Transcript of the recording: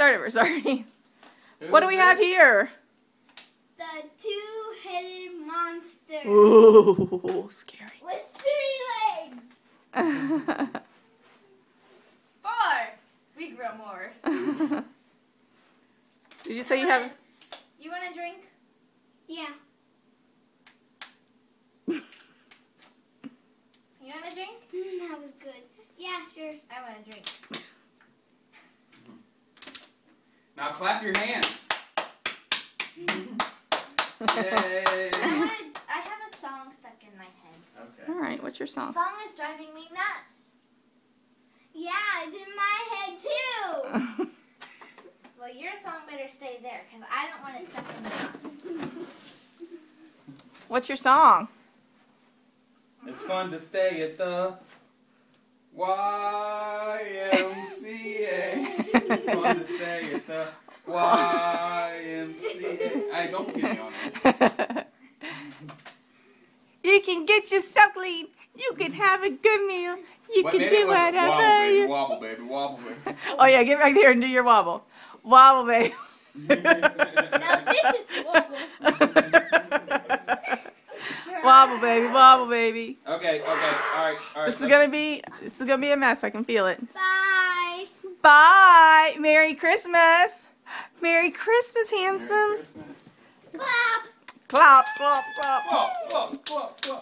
start over. Sorry. What do we have here? The two-headed monster. Ooh, scary. With 3 legs. 4. We grow more. Did you say you have? You want a drink? Yeah. You want a drink? That was good. Yeah, sure. I want a drink. Now clap your hands. Yay. I have a song stuck in my head. Okay. All right. What's your The song? song is driving me nuts. Yeah, it's in my head too. Well, your song better stay there because I don't want it stuck in the song. What's your song? It's fun to stay at the YMCA. It's fun to stay at the YMCA. Hey, don't get me on it. You can get yourself clean. You can have a good meal. You What can made do it was whatever you. wobble, baby, wobble, baby. Oh yeah, get back there and do your wobble. Wobble, baby. Now this is the wobble. Wobble, baby. Wobble, baby. Okay, all right. This is gonna be a mess. I can feel it. Bye. Bye. Merry Christmas. Merry Christmas, Merry handsome. Christmas. Clap. Clap, clap, clap. Whoa, whoa, whoa, whoa.